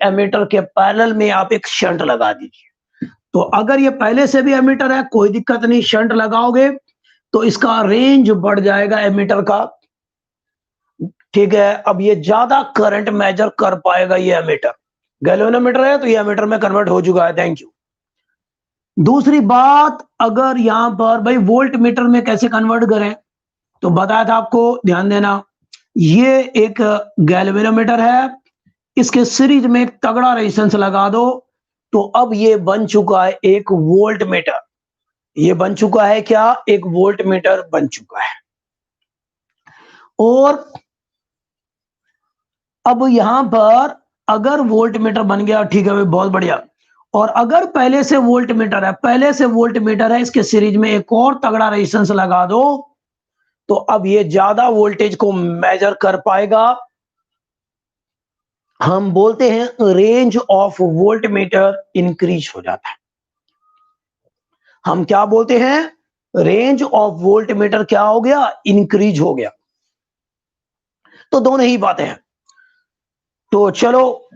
Ammeter के parallel में आप एक शंट लगा दीजिए। तो अगर ये पहले से भी एमीटर है कोई दिक्कत नहीं, शंट लगाओगे तो इसका रेंज बढ़ जाएगा एमीटर का, ठीक है। अब ये ज्यादा करंट मेजर कर पाएगा ये एमीटर, गैल्वेनोमीटर है तो ये एमीटर में कन्वर्ट हो चुका है, थैंक यू। दूसरी बात, अगर यहां पर भाई वोल्ट मीटर में कैसे कन्वर्ट करें, तो बताया था आपको, ध्यान देना। ये एक गैल्वेनोमीटर है, इसके सीरीज में एक तगड़ा रेजिस्टेंस लगा दो तो अब ये बन चुका है एक वोल्ट मीटर। ये बन चुका है क्या, एक वोल्ट मीटर बन चुका है। और अब यहां पर अगर वोल्ट मीटर बन गया, ठीक है भाई, बहुत बढ़िया। और अगर पहले से वोल्ट मीटर है, पहले से वोल्ट मीटर है, इसके सीरीज में एक और तगड़ा रेजिस्टेंस लगा दो तो अब ये ज्यादा वोल्टेज को मेजर कर पाएगा। हम बोलते हैं range of volt meter increase हो जाता है। हम क्या बोलते हैं, रेंज ऑफ वोल्ट मीटर क्या हो गया, इंक्रीज हो गया। तो दोनों ही बातें हैं। तो चलो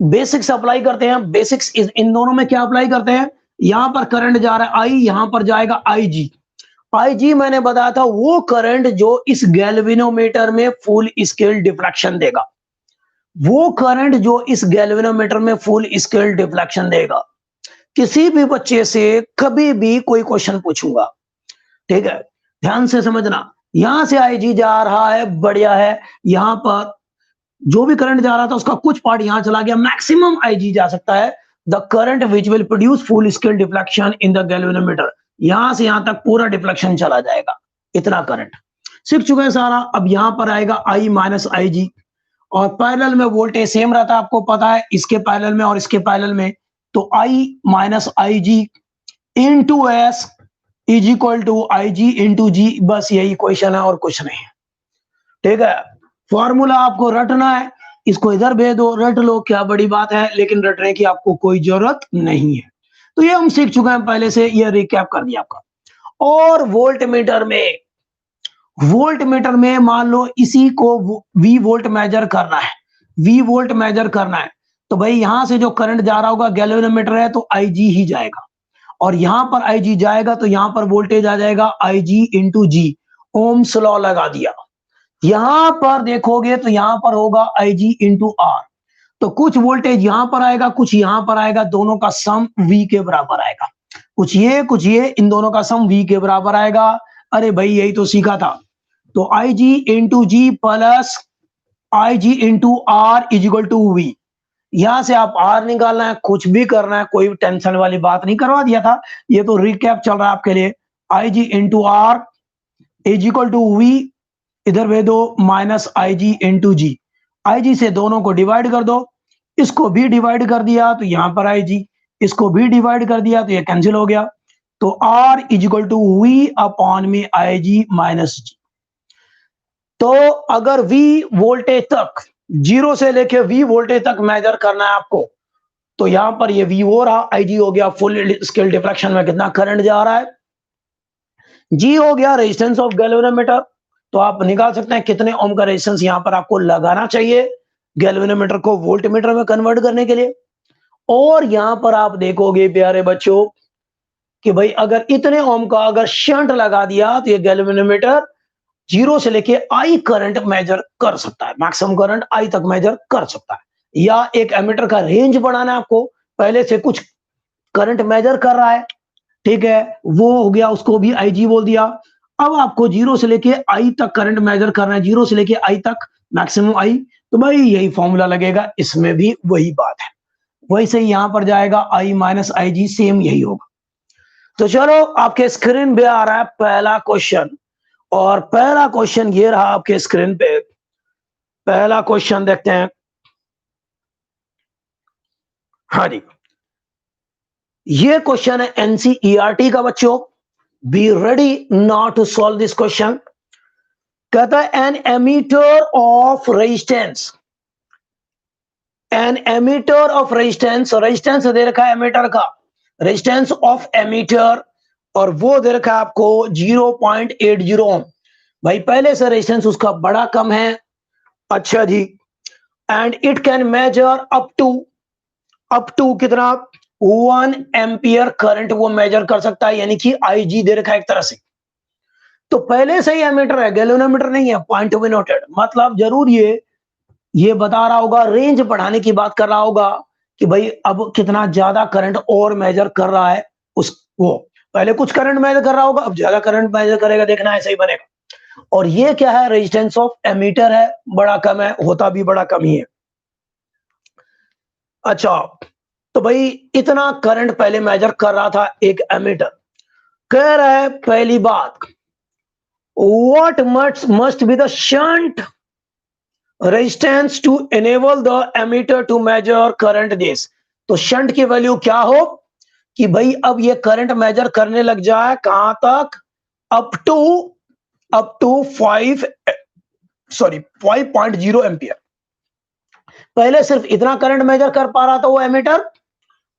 बेसिक्स अप्लाई करते हैं। बेसिक्स इन दोनों में क्या अप्लाई करते हैं, यहां पर करंट जा रहा है आई, यहां पर जाएगा आई जी। आई जी मैंने बताया था वो करंट जो इस गैल्वेनोमीटर में फुल स्केल डिफ्लेक्शन देगा, वो करंट जो इस गैल्वेनोमीटर में फुल स्केल डिफ्लेक्शन देगा। किसी भी बच्चे से कभी भी कोई क्वेश्चन पूछूंगा, ठीक है, ध्यान से समझना। यहां से आई जी जा रहा है, बढ़िया है, यहां पर जो भी करंट जा रहा था उसका कुछ पार्ट यहां चला गया, मैक्सिमम आईजी जा सकता है। The current which will produce full scale deflection in the galvanometer, यहां से यहां तक पूरा डिफ्लेक्शन चला जाएगा, इतना करंट सीख चुके हैं सारा। अब यहां पर आएगा आई माइनस आई जी, और पैरेलल में वोल्टेज सेम रहता है, आपको पता है, इसके पैरेलल में और इसके पैरेलल में। तो I minus I G into S is equal to I G into G, बस यही क्वेश्चन है और कुछ नहीं है, ठीक है। फॉर्मूला आपको रटना है, इसको इधर भेज दो, रट लो, क्या बड़ी बात है, लेकिन रटने की आपको कोई जरूरत नहीं है। तो ये हम सीख चुके हैं पहले से, ये रिकैप कर दिया आपका। और वोल्ट मीटर में मान लो इसी को वी वोल्ट मेजर करना है, वी वोल्ट मेजर करना है, तो भाई यहां से जो करंट जा रहा होगा, गैल्वेनोमीटर है तो आईजी ही जाएगा, और यहां पर आईजी जाएगा तो यहां पर वोल्टेज आ जाएगा आईजी इंटू जी। ओम्स लॉ लगा दिया। यहां पर देखोगे तो यहां पर होगा आईजी इंटू आर, तो कुछ वोल्टेज यहां पर आएगा, कुछ यहां पर आएगा, दोनों का सम वी के बराबर आएगा। कुछ ये, इन दोनों का सम वी के बराबर आएगा। अरे भाई यही तो सीखा था। तो I G into G plus I G into R is equal to V. यहां से आप आर निकालना है, कुछ भी करना है, कोई टेंशन वाली बात नहीं, करवा दिया था, ये तो रिकैप चल रहा है आपके लिए। I G into R is equal to V, इधर भेज दो माइनस आई जी इंटू जी। आई जी से दोनों को डिवाइड कर दो, इसको भी डिवाइड कर दिया तो यहां पर आई जी, इसको भी डिवाइड कर दिया तो ये कैंसिल हो गया। तो R is equal to V upon में आई जी माइनस जी। तो अगर वी वोल्टेज तक, जीरो से लेके वी वोल्टेज तक मेजर करना है आपको, तो यहां पर ये वी हो रहा, आई जी हो गया फुल स्केल डिफ्लेक्शन में कितना करंट जा रहा है, जी हो गया रेजिस्टेंस ऑफ गैल्वेनोमीटर। तो आप निकाल सकते हैं कितने ओम का रेजिस्टेंस यहां पर आपको लगाना चाहिए गैल्वेनोमीटर को वोल्टमीटर में कन्वर्ट करने के लिए। और यहां पर आप देखोगे प्यारे बच्चों कि भाई अगर इतने ओम का अगर शंट लगा दिया तो ये गैल्वेनोमीटर जीरो से लेके आई करंट मेजर कर सकता है, मैक्सिमम करंट आई तक मेजर कर सकता है। या एक एमीटर का रेंज बढ़ाना है आपको, पहले से कुछ करंट मेजर कर रहा है, ठीक है, वो हो गया, उसको भी आईजी बोल दिया। अब आपको जीरो से लेके आई तक करंट मेजर करना है, जीरो से लेके आई तक मैक्सिमम आई, तो भाई यही फॉर्मूला लगेगा, इसमें भी वही बात है, वैसे ही यहां पर जाएगा आई माइनस आई जी, सेम यही होगा। तो चलो आपके स्क्रीन पे आ रहा है पहला क्वेश्चन, और पहला क्वेश्चन ये रहा आपके स्क्रीन पे। पहला क्वेश्चन देखते हैं। हाँ जी, ये क्वेश्चन है एनसीईआरटी का बच्चों, be ready now to solve this question. कहता है an ammeter of resistance, an ammeter of resistance, resistance दे रखा है एमीटर का, रेजिस्टेंस ऑफ एमीटर, और वो दे रखा है आपको 0.80 ओम। भाई पहले से रेजिस्टेंस उसका बड़ा कम है, अच्छा जी, and it can measure up to up to कितना 1 एम्पियर करंट वो मेजर कर सकता है, यानी कि आईजी दे रखा है एक तरह से। तो पहले से ही एमीटर है, गैल्वेनोमीटर नहीं है, पॉइंट टू बी नोटेड। मतलब जरूर ये बता रहा होगा, रेंज बढ़ाने की बात कर रहा होगा कि भाई अब कितना ज्यादा करंट और मेजर कर रहा है उस वो पहले कुछ करंट मेजर कर रहा होगा, अब ज्यादा करंट मेजर करेगा, देखना ऐसा ही बनेगा। और ये क्या है, रेजिस्टेंस ऑफ एमीटर है, बड़ा कम है, होता भी बड़ा कम ही है। अच्छा, तो भाई इतना करंट पहले मेजर कर रहा था एक एमीटर। कह रहा है पहली बात, what must be the shunt resistance to enable the ammeter to measure current this. तो शंट की वैल्यू क्या हो कि भाई अब ये करंट मेजर करने लग जाए कहां तक, अप टू 5.0 एम्पियर। पहले सिर्फ इतना करंट मेजर कर पा रहा था वो एमीटर,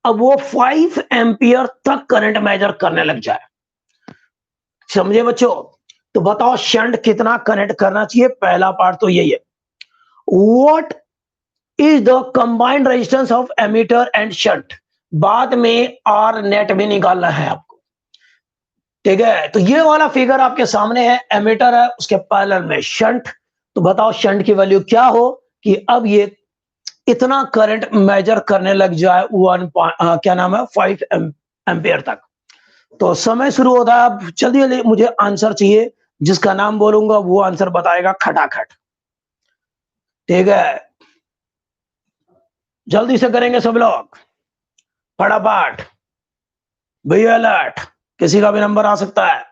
अब वो 5 एम्पियर तक करंट मेजर करने लग जाए। समझे बच्चों? तो बताओ शंट कितना करंट करना चाहिए, पहला पार्ट तो यही है। What is the combined resistance of ammeter and shunt, बाद में आर नेट भी निकालना है आपको, ठीक है? तो ये वाला फिगर आपके सामने है, एमीटर है, उसके पैरेलल में शंट। तो बताओ शंट की वैल्यू क्या हो कि अब ये इतना करंट मेजर करने लग जाए क्या नाम है 5 एम्पियर तक। तो समय शुरू होता है, अब जल्दी मुझे आंसर चाहिए, जिसका नाम बोलूंगा वो आंसर बताएगा खटाखट, ठीक है? जल्दी से करेंगे सब लोग, फटाफट, बी अलर्ट, किसी का भी नंबर आ सकता है।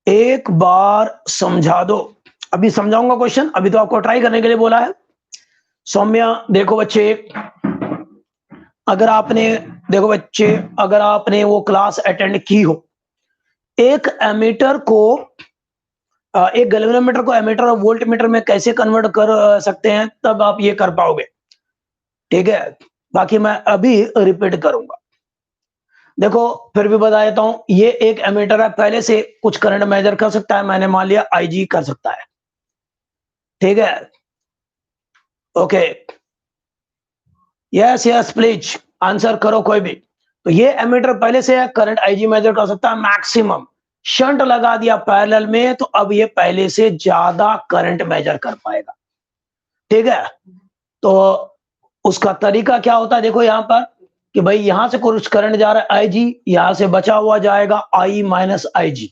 एक बार समझा दो, अभी समझाऊंगा क्वेश्चन, अभी तो आपको ट्राई करने के लिए बोला है। सौम्या देखो बच्चे, अगर आपने देखो बच्चे अगर आपने वो क्लास अटेंड की हो, एक एमीटर को एक गैल्वेनोमीटर को एमीटर और वोल्ट मीटर में कैसे कन्वर्ट कर सकते हैं, तब आप ये कर पाओगे, ठीक है? बाकी मैं अभी रिपीट करूंगा। देखो फिर भी बता देता हूं, ये एक एमीटर है, पहले से कुछ करंट मेजर कर सकता है, मैंने मान लिया आईजी कर सकता है, ठीक है? Okay, yes yes please answer करो कोई भी। तो ये एमीटर पहले से करंट आईजी मेजर कर सकता है मैक्सिमम, शंट लगा दिया पैरेलल में, तो अब ये पहले से ज्यादा करंट मेजर कर पाएगा, ठीक है? तो उसका तरीका क्या होता है, देखो यहां पर कि भाई यहां से कुछ करंट जा रहा है आईजी, यहां से बचा हुआ जाएगा आई माइनस आईजी।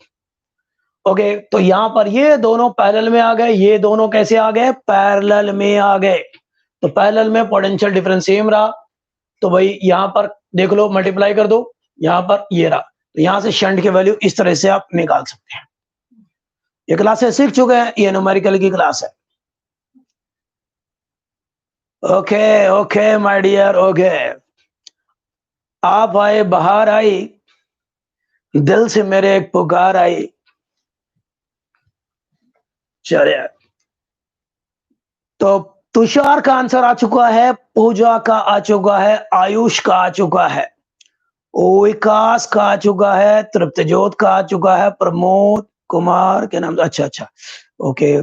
ओके, तो यहां पर ये दोनों पैरेलल में आ गए, ये दोनों कैसे आ गए, पैरेलल में आ गए। तो पैरेलल में पोटेंशियल डिफरेंस सेम रहा, तो भाई यहां पर देख लो, मल्टीप्लाई कर दो, यहां पर ये रहा, तो यहां से शंट की वैल्यू इस तरह से आप निकाल सकते हैं। ये क्लासेस सीख चुके हैं, ये न्यूमेरिकल की क्लास है। Okay okay my dear, okay, आप आए बाहर आई, दिल से मेरे एक पुकार आई। चलिए, तो तुषार का आंसर आ चुका है, पूजा का आ चुका है, आयुष का आ चुका है, विकास का आ चुका है, तृप्तजोत का आ चुका है, प्रमोद कुमार के नाम, अच्छा अच्छा, ओके,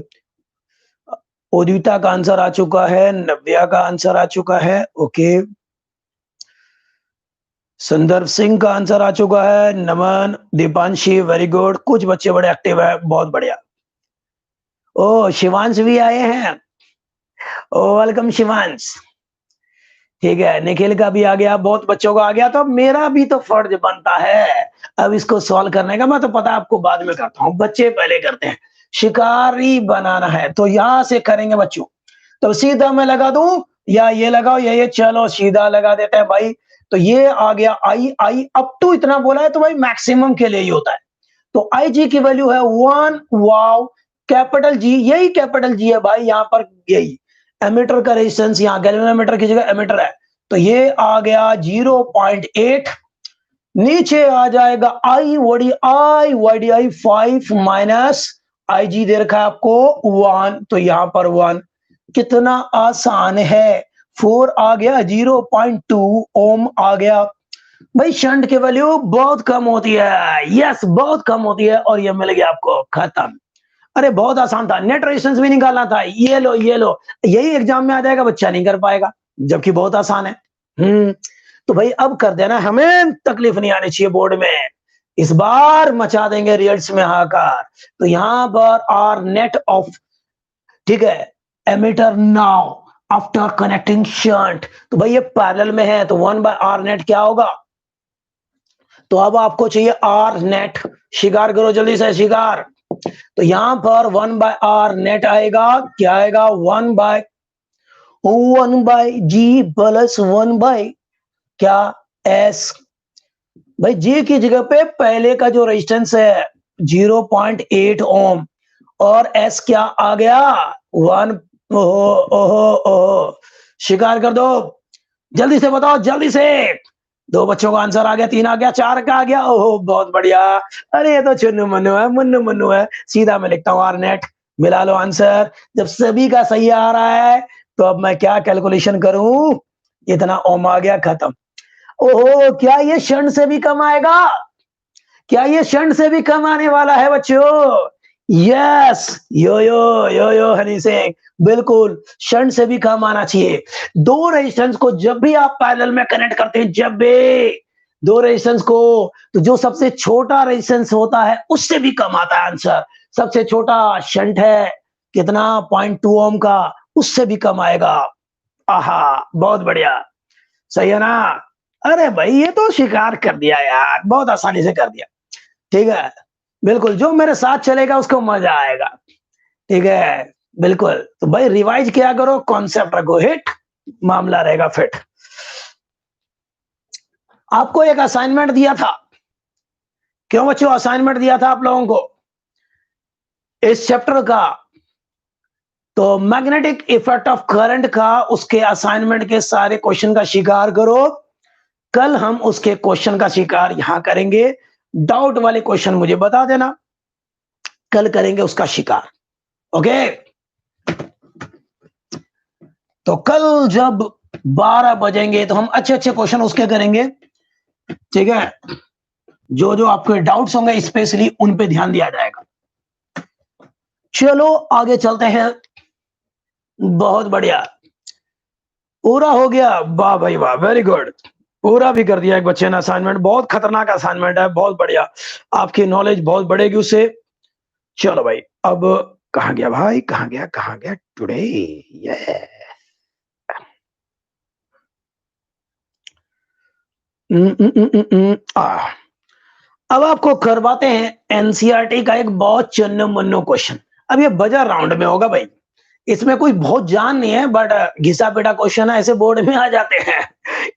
उदिता का आंसर आ चुका है, नव्या का आंसर आ चुका है, ओके, संदर्भ सिंह का आंसर आ चुका है, नमन, दीपांशी, वेरी गुड, कुछ बच्चे बड़े एक्टिव है, बहुत बढ़िया। ओ शिवांश भी आए हैं, ओ वेलकम शिवांश, ठीक है, निखिल का भी आ गया, बहुत बच्चों का आ गया, तो मेरा भी तो फर्ज बनता है अब इसको सॉल्व करने का। मैं तो पता आपको बाद में करता हूँ, बच्चे पहले करते हैं। शिकारी बनाना है तो यहां से करेंगे बच्चों, तो सीधा मैं लगा दूं या ये लगाओ, ये चलो सीधा लगा देते हैं भाई। तो ये आ गया आई आई अप टू इतना बोला है, तो भाई मैक्सिमम के लिए ही होता है। तो आई जी की वैल्यू है 1, वाव, कैपिटल जी, यही कैपिटल जी है भाई, यहां पर यही एमीटर का रेजिस्टेंस, यहाँ गैल्वेनोमीटर की जगह एमीटर है, तो ये आ गया 0.8, नीचे आ जाएगा आई वाई आई 5 माइनस IG दे रखा है आपको 1, तो यहां पर 1, कितना आसान है, 4 आ गया, 0.2 ओम आ गया। भाई शंट की वैल्यू बहुत कम होती है, यस बहुत कम होती है, और ये मिल गया आपको, खत्म। अरे बहुत आसान था, नेट रेजिस्टेंस भी निकालना था, ये लो ये लो, यही एग्जाम में आ जाएगा, बच्चा नहीं कर पाएगा, जबकि बहुत आसान है। तो भाई अब कर देना, हमें तकलीफ नहीं आनी चाहिए बोर्ड में, इस बार मचा देंगे रिजल्ट्स में हाहाकार। तो यहां पर आर नेट ऑफ, ठीक है, ammeter now after connecting shunt, तो भाई ये पैरेलल में है, तो 1/r नेट क्या होगा, तो अब आपको चाहिए आर नेट, शिकार करो जल्दी से शिकार। तो यहां पर 1/r नेट आएगा, क्या आएगा, 1/g प्लस 1 क्या एस। भाई जी की जगह पे पहले का जो रेजिस्टेंस है 0.8 ओम, और एस क्या आ गया 1। ओहो ओहो ओहो, शिकार कर दो, जल्दी से बताओ जल्दी से। 2 बच्चों का आंसर आ गया, 3 आ गया, 4 का आ गया, ओहो बहुत बढ़िया। अरे ये तो चुन्नू मन्नू है, मुन्नू मुन्नू है, सीधा मैं लिखता हूँ आर नेट, मिला लो आंसर। जब सभी का सही आ रहा है तो अब मैं क्या कैलकुलेशन करूं, इतना ओम आ गया, खत्म। ओहो, क्या ये क्षण से भी कम आएगा, क्या ये क्षण से भी कम आने वाला है बच्चों, यस, यो यो यो यो हनी सिंह, बिल्कुल क्षण से भी कम आना चाहिए। दो रेजिस्टेंस को जब भी आप पैरेलल में कनेक्ट करते हैं, जब भी दो रेजिस्टेंस को, तो जो सबसे छोटा रेजिस्टेंस होता है उससे भी कम आता है आंसर। सबसे छोटा शंट है कितना, 0.2 ओम का, उससे भी कम आएगा। आहा बहुत बढ़िया, सही है ना। अरे भाई ये तो शिकार कर दिया यार, बहुत आसानी से कर दिया, ठीक है, बिल्कुल जो मेरे साथ चलेगा उसको मजा आएगा, ठीक है, बिल्कुल। तो भाई रिवाइज किया करो, कॉन्सेप्ट रखो हिट, मामला रहेगा फिट। आपको एक असाइनमेंट दिया था, क्यों बच्चों असाइनमेंट दिया था आप लोगों को इस चैप्टर का, तो मैग्नेटिक इफेक्ट ऑफ करंट का, उसके असाइनमेंट के सारे क्वेश्चन का शिकार करो। कल हम उसके क्वेश्चन का शिकार यहां करेंगे, डाउट वाले क्वेश्चन मुझे बता देना, कल करेंगे उसका शिकार, ओके। तो कल जब 12 बजेंगे तो हम अच्छे अच्छे क्वेश्चन उसके करेंगे, ठीक है, जो जो आपके डाउट्स होंगे स्पेशली उन पे ध्यान दिया जाएगा। चलो आगे चलते हैं, बहुत बढ़िया, पूरा हो गया, वाह भाई वाह, वेरी गुड, पूरा भी कर दिया एक बच्चे ने असाइनमेंट, बहुत खतरनाक असाइनमेंट है, बहुत बढ़िया, आपकी नॉलेज बहुत बढ़ेगी उससे। चलो भाई, अब कहां गया भाई, कहां गया टुडे, ये अब आपको करवाते हैं एनसीईआरटी का एक बहुत चन्नो मन्नो क्वेश्चन। अब ये बजर राउंड में होगा भाई, इसमें कोई बहुत जान नहीं है, बट घिसा पिटा क्वेश्चन है, ऐसे बोर्ड में आ जाते हैं,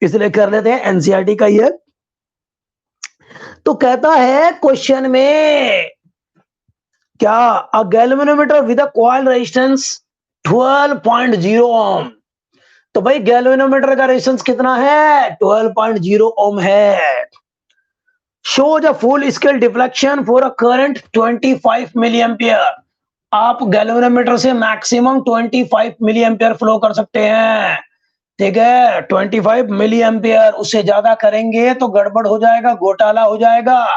इसलिए कर लेते हैं एनसीईआरटी का ये। तो कहता है क्वेश्चन में क्या, अ galvanometer with a coil resistance 12.0 ओम, तो भाई गैल्वेनोमीटर का रेजिस्टेंस कितना है, 12.0 ओम है। shows a full scale deflection for a current 25 milliampere, आप गैल्वेनोमीटर से मैक्सिमम 25 मिली एम्पियर फ्लो कर सकते हैं, ठीक है, 25 मिली एम्पियर, उससे ज्यादा करेंगे तो गड़बड़ हो जाएगा, घोटाला हो जाएगा,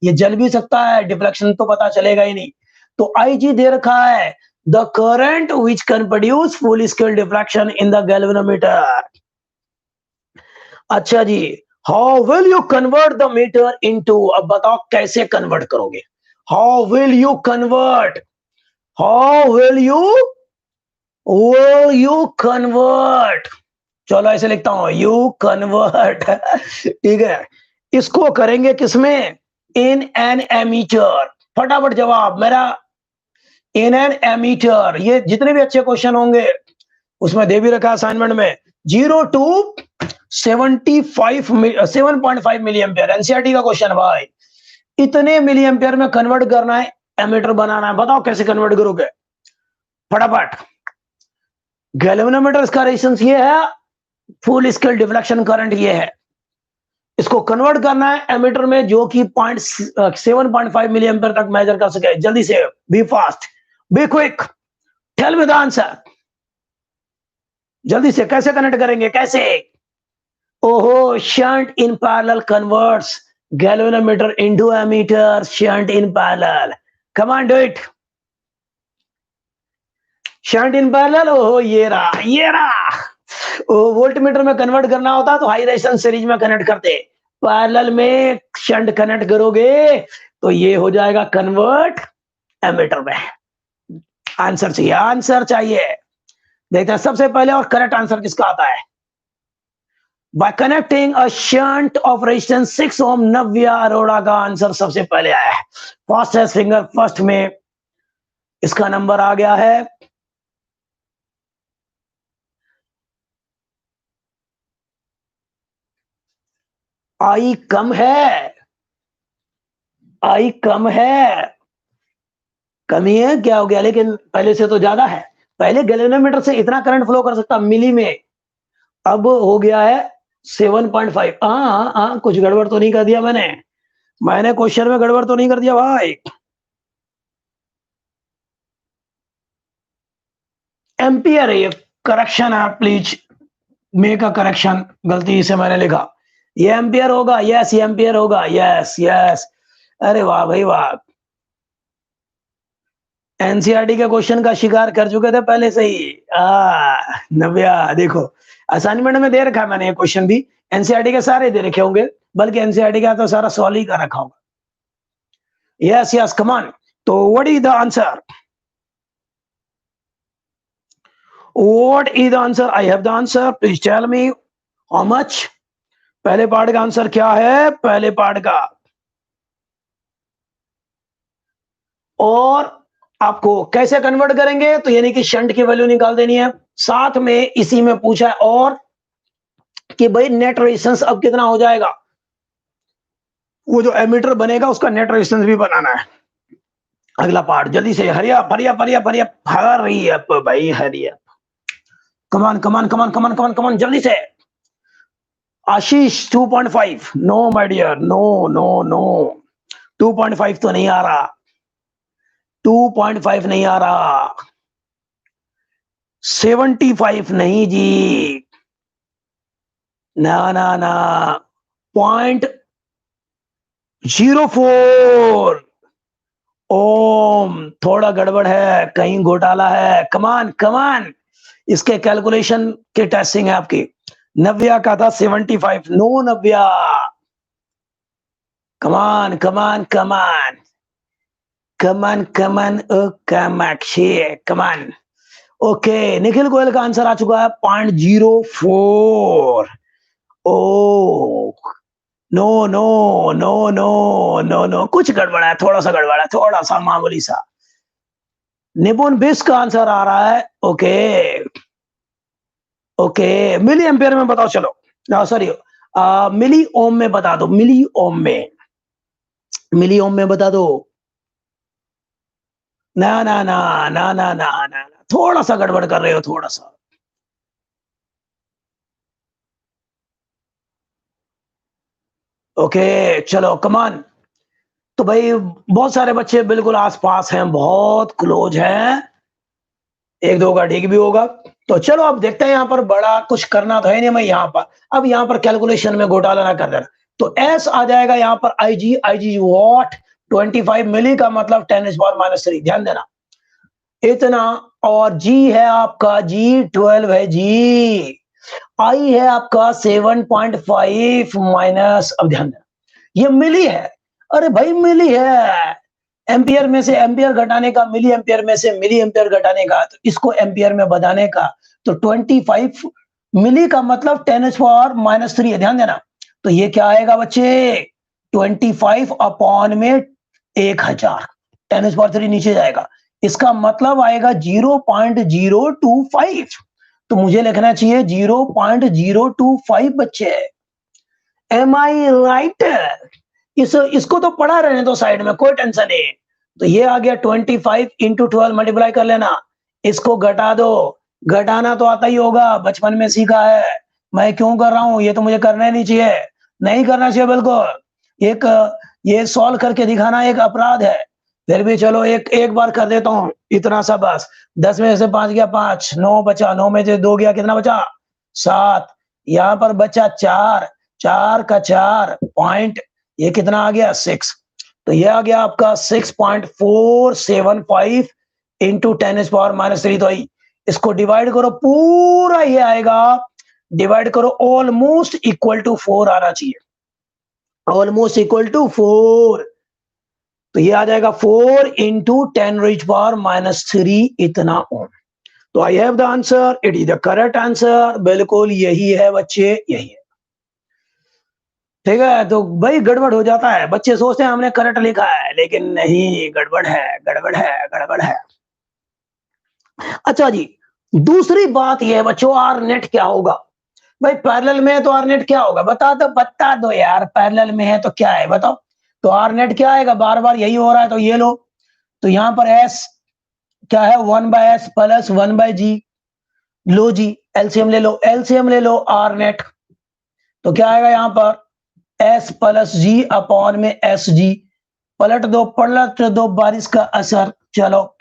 ये जल भी सकता है, डिफ्लेक्शन तो पता चलेगा ही नहीं। तो IG दे रखा है, the current which can produce full scale deflection in the galvanometer. अच्छा जी, how will you convert the meter into, अब बताओ कैसे कन्वर्ट करोगे, how will you convert, how will you convert, चलो ऐसे लिखता हूं, यू कन्वर्ट, ठीक है, इसको करेंगे किसमें, इन एन एमीटर, फटाफट जवाब मेरा, इन एन एमीटर, ये जितने भी अच्छे क्वेश्चन होंगे उसमें दे भी रखा असाइनमेंट में, 0 to 7.5 मिली एम्पियर, एनसीईआरटी का क्वेश्चन भाई, इतने मिली एम्पियर में कन्वर्ट करना है, एमीटर बनाना है, बताओ कैसे कन्वर्ट करोगे, फटाफट। गैल्वेनोमीटर का रेजिस्टेंस ये है, फुल स्केल डिफ्लेक्शन करंट ये है, इसको कन्वर्ट करना है एमीटर में जो कि 7.5 मिली एम्पियर तक मेजर कर सके। जल्दी से, be fast, be quick, tell me the answer. जल्दी से, कैसे कनेक्ट करेंगे, कैसे? ओहो, shunt in parallel converts galvanometer into ammeter, shunt in parallel. Come on, do it. Shunt in parallel, ओहो ये रहा, ये रहा। वोल्टमीटर में कन्वर्ट करना होता तो हाई रेजिस्टेंस सीरीज में कनेक्ट करते, पैरेलल में शंट कनेक्ट करोगे तो ये हो जाएगा कन्वर्ट एमीटर में। आंसर चाहिए, आंसर चाहिए। देखते हैं सबसे पहले और करेक्ट आंसर किसका आता है। Bye connecting a shunt of resistance 6 ओम, नव्या अरोड़ा का आंसर सबसे पहले आया है। फास्टेस्ट फिंगर फर्स्ट में इसका नंबर आ गया है आई कम है, आई कम है, कमी है, क्या हो गया, लेकिन पहले से तो ज्यादा है। पहले गैल्वेनोमीटर से इतना करंट फ्लो कर सकता मिली में, अब हो गया है 7.5। हाँ, कुछ गड़बड़ तो नहीं कर दिया मैंने क्वेश्चन में गड़बड़ तो नहीं कर दिया भाई। एम्पियर है ये, करेक्शन है, प्लीज मेक अ करेक्शन, गलती से मैंने लिखा। ये एम्पियर होगा, यस ये एम्पियर होगा, यस यस। अरे वाह भाई वाह, एनसीईआरटी के क्वेश्चन का शिकार कर चुके थे पहले से ही। नव्या देखो, असाइनमेंट में दे रखा है मैंने ये क्वेश्चन भी, एनसीईआरटी के सारे दे रखे होंगे, बल्कि एनसीईआरटी का तो सारा सॉल्व ही कर रखा होगा। Yes yes, come on. तो what is the answer? What is the answer? I have the answer, please tell me how much. पहले पार्ट का आंसर क्या है, पहले पार्ट का, और आपको कैसे कन्वर्ट करेंगे, तो यानी कि शंट की वैल्यू निकाल देनी है। साथ में इसी में पूछा है और कि भाई नेट रेजिस्टेंस अब कितना हो जाएगा, वो जो एमीटर बनेगा उसका नेट रेजिस्टेंस भी बनाना है। अगला पार्ट, जल्दी से, हरिया हरिया हरिया हरिया हरी अप भाई, हरिया, कमान come on come on come on come on come on, जल्दी से। Ashish 2.5, no my dear, no no no, 2.5 तो नहीं आ रहा, 2.5 नहीं आ रहा, 75 नहीं जी, ना ना ना, 0.04 ओम, थोड़ा गड़बड़ है, कहीं घोटाला है। कमान कमान, इसके कैलकुलेशन के टेस्टिंग है आपकी। नव्या का था 75, no Navya, come on come on come on come on come on, ओ कामाक्षी, कमान। ओके, निखिल गोयल का आंसर आ चुका है 0.04। Oh no no no no no no, कुछ गड़बड़ा है, थोड़ा सा गड़बड़ा है, थोड़ा सा मामूली सा। निपुण बिस का आंसर आ रहा है। ओके ओके, मिली एम्पियर में बताओ, चलो, सॉरी, मिली ओम में बता दो, मिली ओम में, मिली ओम में बता दो। ना ना ना ना ना ना ना, थोड़ा सा गड़बड़ कर रहे हो, थोड़ा सा। ओके चलो, कमान। तो भाई बहुत सारे बच्चे बिल्कुल आसपास हैं, बहुत क्लोज हैं, एक दो का ठीक भी होगा। तो चलो अब देखते हैं, यहाँ पर बड़ा कुछ करना तो है नहीं मैं यहाँ पर, अब यहाँ पर कैलकुलेशन में घोटाला ना कर देना। तो एस आ जाएगा यहाँ पर आई जी वॉट, 25 मिली का मतलब 10⁻³ ध्यान देना, इतना। और जी है आपका, जी 12 है जी, आई है आपका 7.5 माइनस, अब ध्यान देना ये मिली है, अरे भाई मिली है, एम्पियर में से एम्पियर घटाने का, मिली एम्पियर में से मिली एम्पियर घटाने का, तो इसको एम्पियर में बढ़ाने का, तो 25 मिली का मतलब 10⁻³ है, ध्यान देना। तो ये क्या आएगा बच्चे, 25 अपॉन में 1000, 10⁻³ नीचे जाएगा, इसका मतलब आएगा 0.025। तो मुझे लिखना चाहिए 0.025 बच्चे। एम आई राइट? इसको तो पढ़ा रहने दो साइड में, कोई टेंशन नहीं। तो ये आ गया 25 इंटू 12 मल्टीप्लाई कर लेना, इसको घटा दो, घटाना तो आता ही होगा, बचपन में सीखा है, मैं क्यों कर रहा हूं, ये तो मुझे करना ही नहीं चाहिए। नहीं करना चाहिए बिल्कुल। एक ये सॉल्व करके दिखाना एक अपराध है। फिर भी चलो एक एक बार कर देता हूँ, इतना सा बस। 10 में से 5 गया 5, 9 बचा, 9 में से 2 गया, कितना बचा? 7। यहाँ पर बचा 4, 4 का 4 पॉइंट, ये कितना आ गया? 6। तो ये आ गया आपका 6.475 इंटू 10⁻³ तो इसको डिवाइड करो, पूरा ये आएगा, डिवाइड करो, ऑलमोस्ट इक्वल टू 4 आना चाहिए, ऑलमोस्ट इक्वल टू 4। तो ये आ जाएगा 4 इंटू 10⁻³ इतना ओम। तो आई have the answer, it is the correct answer, बिल्कुल यही है बच्चे, यही है। ठीक है, तो भाई गड़बड़ हो जाता है, बच्चे सोचते हैं हमने करेक्ट लिखा है, लेकिन नहीं, गड़बड़ है, गड़बड़ है, गड़बड़ है। अच्छा जी, दूसरी बात यह है बच्चों, आर नेट क्या होगा? भाई पैरेलल में है तो आर नेट क्या होगा? बता दो यार, पैरेलल में है तो क्या है बताओ? तो आर नेट क्या आएगा? बार बार यही हो रहा है, तो ये लो, तो यहां पर एस क्या है? 1/s plus 1/g। लो जी, एलसीएम ले लो, एलसीएम ले लो, आर नेट तो क्या आएगा यहाँ पर? एस प्लस जी अपॉन में एस जी। पलट दो बारिश का असर, चलो,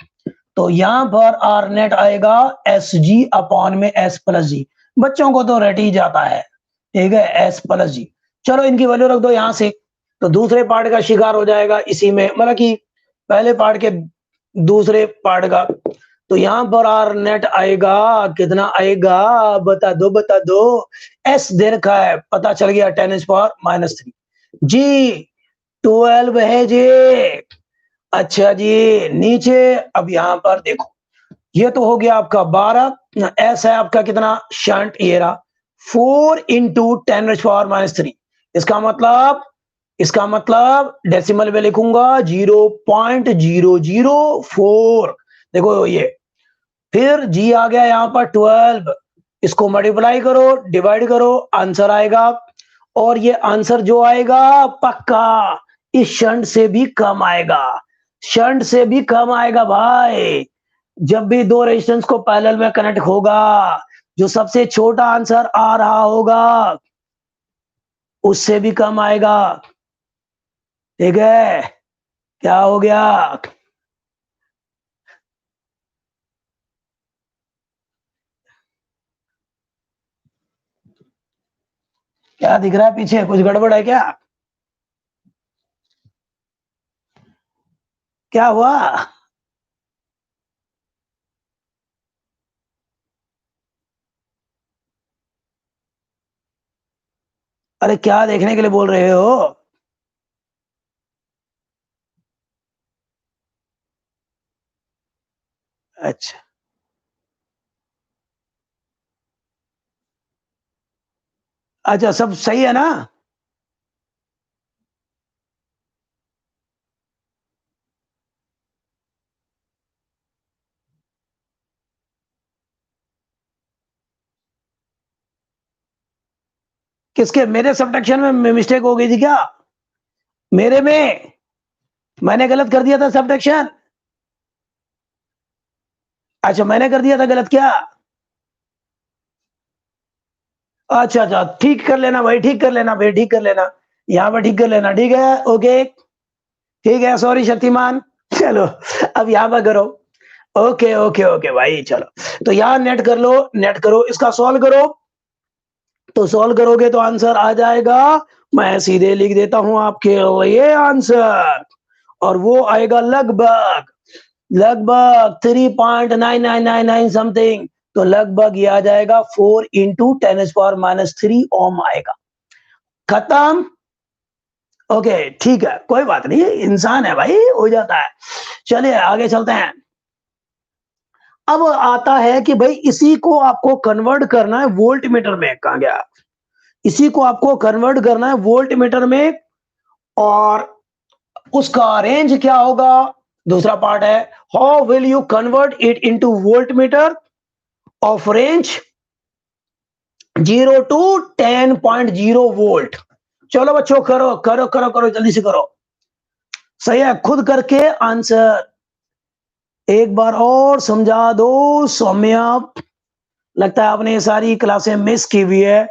तो यहां पर आर नेट आएगा एस जी अपॉन में एस प्लस जी। बच्चों को तो रट ही जाता है, ठीक है, एस प्लस जी। चलो इनकी वैल्यू रख दो यहां से, तो दूसरे पार्ट का शिकार हो जाएगा इसी में, मतलब कि पहले पार्ट के दूसरे पार्ट का। तो यहां पर आर नेट आएगा, कितना आएगा? बता दो, बता दो। एस दे रखा है, पता चल गया, 10⁻³ जी 12 है जी। अच्छा जी, नीचे अब यहां पर देखो, ये तो हो गया आपका 12, एस है आपका कितना? शंट, ये रहा 4 इंटू 10⁻³ इसका मतलब डेसिमल में लिखूंगा 0.004। देखो ये, फिर जी आ गया यहाँ पर 12, इसको मल्टीप्लाई करो, डिवाइड करो, आंसर आएगा। और ये आंसर जो आएगा पक्का इस शंट से भी कम आएगा, शंट से भी कम आएगा भाई। जब भी दो रेजिस्टेंस को पैरेलल में कनेक्ट होगा, जो सबसे छोटा आंसर आ रहा होगा उससे भी कम आएगा। ठीक है, क्या हो गया? क्या दिख रहा है पीछे? कुछ गड़बड़ है क्या? क्या हुआ? अरे क्या देखने के लिए बोल रहे हो? अच्छा अच्छा, सब सही है ना? किसके? मेरे सब्ट्रैक्शन में मिस्टेक हो गई थी क्या? मेरे में मैंने गलत कर दिया था सब्ट्रैक्शन? अच्छा, मैंने कर दिया था गलत क्या? अच्छा अच्छा, ठीक कर लेना भाई, ठीक कर लेना भाई, ठीक कर लेना, यहाँ पर ठीक कर लेना, ठीक है, ओके, ठीक है, सॉरी शक्तिमान। चलो अब यहाँ पर करो, ओके ओके ओके भाई, चलो। तो यहाँ नेट कर लो, नेट करो, इसका सॉल्व करो, तो सॉल्व करोगे तो आंसर आ जाएगा। मैं सीधे लिख देता हूं आपके लिए आंसर, और वो आएगा लगभग लगभग 3.9999 समथिंग। तो लगभग ये आ जाएगा 4 इंटू 10⁻³ ओम आएगा। खत्म। ओके ठीक है, कोई बात नहीं, इंसान है भाई, हो जाता है। चलिए आगे चलते हैं। अब आता है कि भाई इसी को आपको कन्वर्ट करना है वोल्ट मीटर में, कहा गया, इसी को आपको कन्वर्ट करना है वोल्ट मीटर में, और उसका रेंज क्या होगा? दूसरा पार्ट है, how will you convert it into volt meter of range 0 to 10.0 volt. चलो बच्चों, करो करो करो करो, जल्दी से करो। सही है, खुद करके आंसर एक बार और समझा दो सौम्या। लगता है आपने ये सारी क्लासें मिस की हुई है,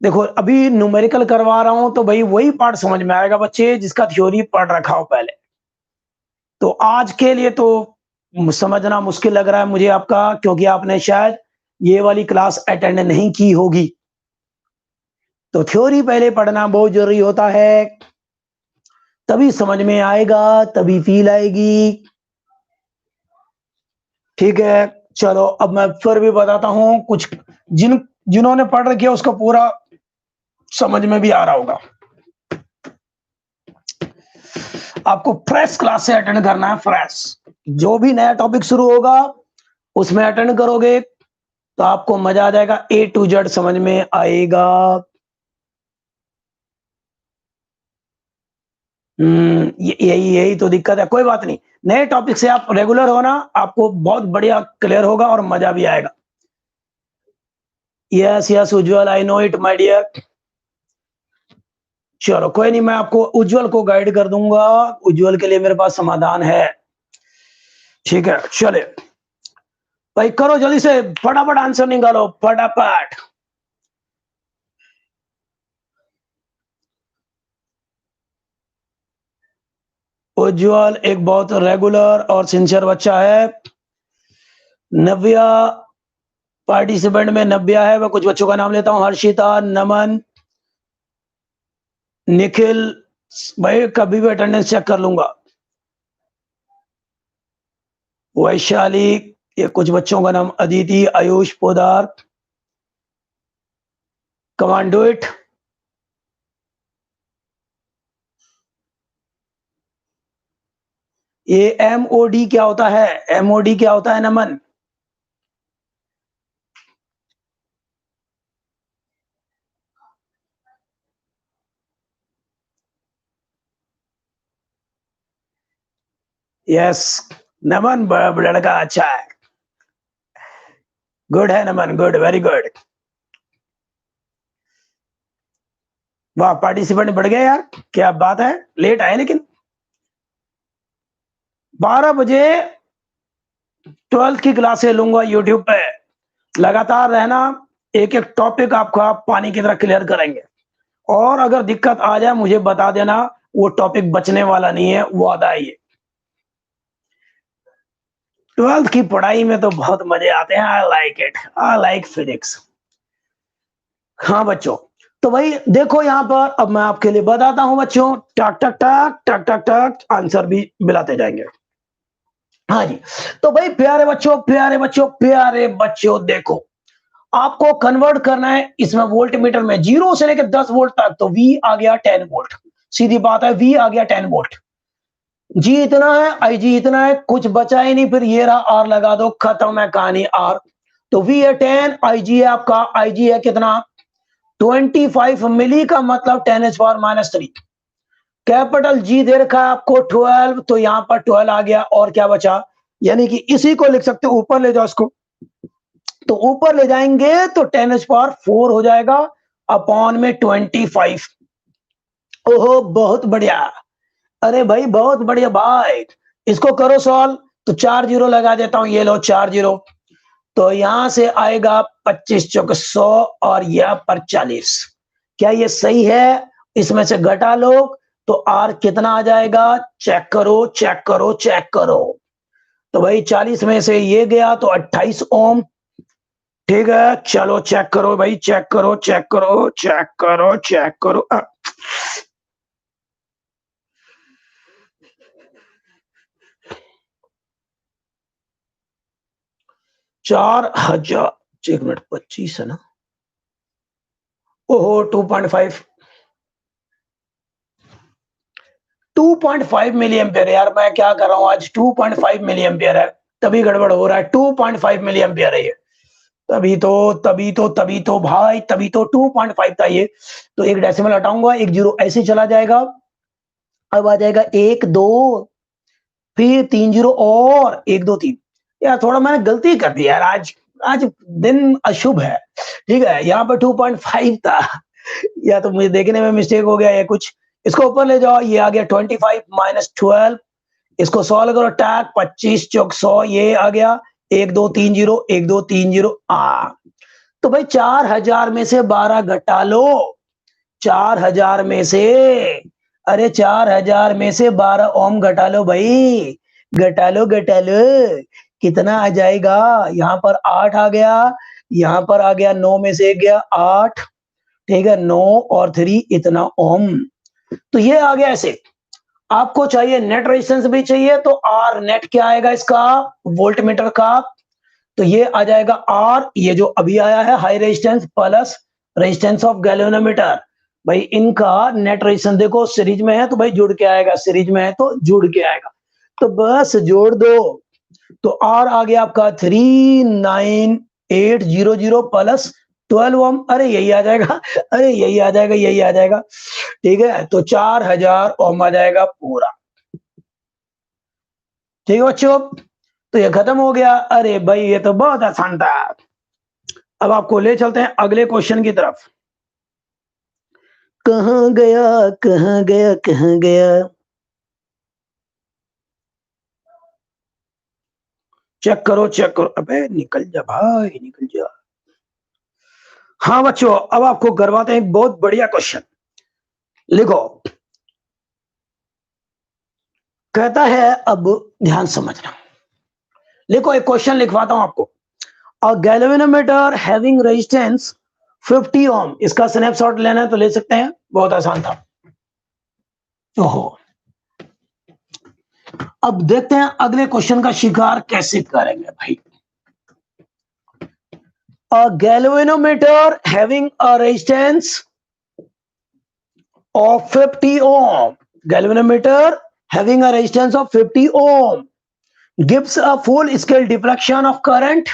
देखो अभी न्यूमेरिकल करवा रहा हूं तो भाई वही पार्ट समझ में आएगा बच्चे जिसका थ्योरी पढ़ रखा हो पहले। तो आज के लिए तो समझना मुश्किल लग रहा है मुझे आपका, क्योंकि आपने शायद ये वाली क्लास अटेंड नहीं की होगी। तो थ्योरी पहले पढ़ना बहुत जरूरी होता है, तभी समझ में आएगा, तभी फील आएगी। ठीक है, चलो अब मैं फिर भी बताता हूं कुछ, जिन्होंने पढ़ रखी है उसका पूरा समझ में भी आ रहा होगा। आपको फ्रेश क्लास से अटेंड करना है, फ्रेश। जो भी नया टॉपिक शुरू होगा उसमें अटेंड करोगे तो आपको मजा आ जाएगा, ए टू जेड समझ में आएगा। यही यही तो दिक्कत है, कोई बात नहीं। नए टॉपिक से आप रेगुलर हो ना, आपको बहुत बढ़िया क्लियर होगा और मजा भी आएगा। Yes yes Ujjwal, I know it my dear. चलो कोई नहीं, मैं आपको उज्जवल को गाइड कर दूंगा, उज्जवल के लिए मेरे पास समाधान है। ठीक है, चले भाई, करो जल्दी से, फटाफट आंसर निकालो, फटाफट। उज्जवल एक बहुत रेगुलर और सिंसियर बच्चा है। नव्या पार्टिसिपेंट में नव्या है, मैं कुछ बच्चों का नाम लेता हूं, हर्षिता, नमन, निखिल। भाई कभी भी अटेंडेंस चेक कर लूंगा। वैशाली, ये कुछ बच्चों का नाम, अदिति, आयुष, पोदार, कमांडो इट। ये एमओडी क्या होता है, एमओडी क्या होता है नमन? यस नमन, लड़का अच्छा है, गुड है नमन, गुड, वेरी गुड। वाह, पार्टिसिपेंट बढ़ गए यार, क्या बात है। लेट आए लेकिन 12 बजे 12th की क्लासे लूंगा यूट्यूब पे, लगातार रहना, एक एक टॉपिक आपका पानी की तरह क्लियर करेंगे। और अगर दिक्कत आ जाए मुझे बता देना, वो टॉपिक बचने वाला नहीं है, वादा है ये। 12th की पढ़ाई में तो बहुत मजे आते हैं, I like it, I like physics. हाँ बच्चों, तो भाई देखो यहाँ पर, अब मैं आपके लिए बताता हूं बच्चों, टक टक टक टक टक टक आंसर भी मिलाते जाएंगे। हाँ जी, तो भाई प्यारे बच्चों, प्यारे बच्चों, प्यारे बच्चों, देखो आपको कन्वर्ट करना है इसमें वोल्ट मीटर में, 0 से लेकर 10 वोल्ट तक, तो V आ गया 10 वोल्ट, सीधी बात है, V आ गया 10 वोल्ट। जी इतना है, आई जी इतना है, कुछ बचा ही नहीं, फिर ये रहा आर लगा दो, खत्म है कहानी, आर। तो V है 10, आई जी है आपका, आई जी है कितना, 25 मिली, का मतलब 10⁻³ कैपिटल जी दे रखा है आपको 12, तो यहां पर 12 आ गया, और क्या बचा, यानी कि इसी को लिख सकते हो, ऊपर ले जाओ इसको, तो ऊपर ले जाएंगे तो 10⁴ हो जाएगा, अपॉन में 25। ओहो बहुत बढ़िया, अरे भाई बहुत बढ़िया भाई, इसको करो सॉल्व, तो 4 जीरो लगा देता हूं, ये लो 4 जीरो, तो यहां से आएगा 25 चौक 100 और यह पर 40। क्या ये सही है? इसमें से घटा लो तो आर कितना आ जाएगा, चेक करो चेक करो चेक करो। तो भाई 40 में से ये गया तो 28 ओम। ठीक है, चलो चेक करो भाई, चेक करो चेक करो चेक करो चेक करो। 4000, एक मिनट, 25 है ना, ओहो 2.5, 2.5 मिली एम्पियर, यार मैं क्या कर रहा हूं आज, 2.5 मिली एम्पियर है, तभी गड़बड़ हो रहा है, 2.5 मिली एम्पियर है ये, तभी तो भाई, तभी तो 2.5 था ये। तो एक डेसिमल हटाऊंगा, एक जीरो ऐसे चला जाएगा, अब आ जाएगा 1 2, फिर 3 जीरो और 1 2 3। यार थोड़ा मैंने गलती कर दी यार, आज आज दिन अशुभ है। ठीक है, यहाँ पर 2.5 था, या तो मुझे देखने में मिस्टेक हो गया या कुछ। इसको ऊपर ले जाओ, ये आ गया 25 माइनस 12, इसको सॉल्व करो, टैक 25 चौक 100, ये आ गया 1 2 3 जीरो 1 2 3 जीरो। तो भाई 4000 में से 12 घटा लो, 4000 में से, अरे 4000 में से 12 ओम घटा लो भाई, घटा लो घटा लो, कितना आ जाएगा? यहाँ पर 8 आ गया, यहाँ पर आ गया 9 में से 1 गया 8, ठीक है, 9 और 3 इतना ओम। तो ये आ गया ऐसे। आपको चाहिए नेट रेजिस्टेंस भी चाहिए, तो आर नेट क्या आएगा इसका, वोल्ट मीटर का, तो ये आ जाएगा आर, ये जो अभी आया है high resistance plus resistance of galvanometer, भाई इनका नेट रेजिस्टेंस देखो सीरीज में है तो भाई जुड़ के आएगा, सीरीज में है तो जुड़ के आएगा, तो बस जोड़ दो, तो आर आ गया आपका 39800 प्लस 12 ओम, अरे यही आ जाएगा, अरे यही आ जाएगा, यही आ जाएगा, ठीक है, तो 4000 ओम आ जाएगा पूरा। ठीक है बच्चों, तो ये खत्म हो गया। अरे भाई ये तो बहुत आसान था। अब आपको ले चलते हैं अगले क्वेश्चन की तरफ। कहां गया कहां गया कहां गया, चेक करो चेक करो, अबे निकल जा भाई निकल जा। हाँ बच्चों, अब आपको करवाते हैं एक बहुत बढ़िया क्वेश्चन। लिखो, कहता है, अब ध्यान समझना, लिखो एक क्वेश्चन लिखवाता हूं आपको। अ गैल्वेनोमीटर हैविंग रेजिस्टेंस 50 ओम, इसका स्नैपशॉट लेना है तो ले सकते हैं, बहुत आसान था। ओहो, अब देखते हैं अगले क्वेश्चन का शिकार कैसे करेंगे भाई। A galvanometer having a resistance of 50 ohm, galvanometer having a resistance of 50 ohm gives a full scale deflection of current,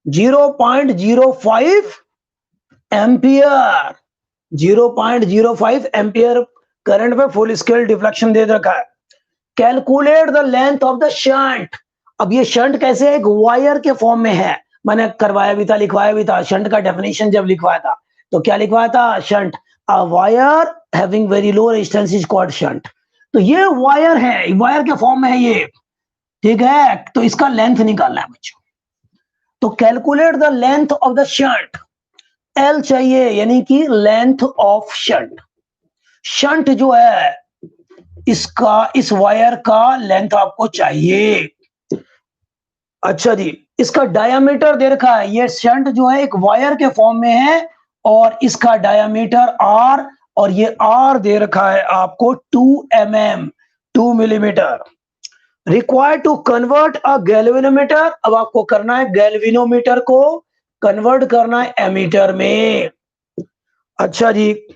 0.05 ampere, 0.05 ampere current पे फुल स्केल डिफ्लेक्शन दे रखा है। Calculate the length of the shunt, अब ये shunt कैसे, एक wire के form में है, मैंने करवाया भी था, लिखवाया भी था, शंट का डेफिनेशन जब लिखवाया था तो क्या लिखवाया था, shunt a wire having very low resistance is called shunt. तो ये वायर है, वायर के फॉर्म में है ये, ठीक है, तो इसका लेंथ निकालना है बच्चों। तो calculate the length of the shunt, L चाहिए, यानी कि लेंथ ऑफ शंट। शंट जो है इसका, इस वायर का लेंथ आपको चाहिए। अच्छा जी, इसका डायामीटर दे रखा है, ये शंट जो है एक वायर के फॉर्म में है और इसका डायामीटर आर, और ये आर दे रखा है आपको 2 mm, 2 millimetre. Required to convert a galvanometer, अब आपको करना है गैल्वेनोमीटर को कन्वर्ट करना है एमीटर में। अच्छा जी,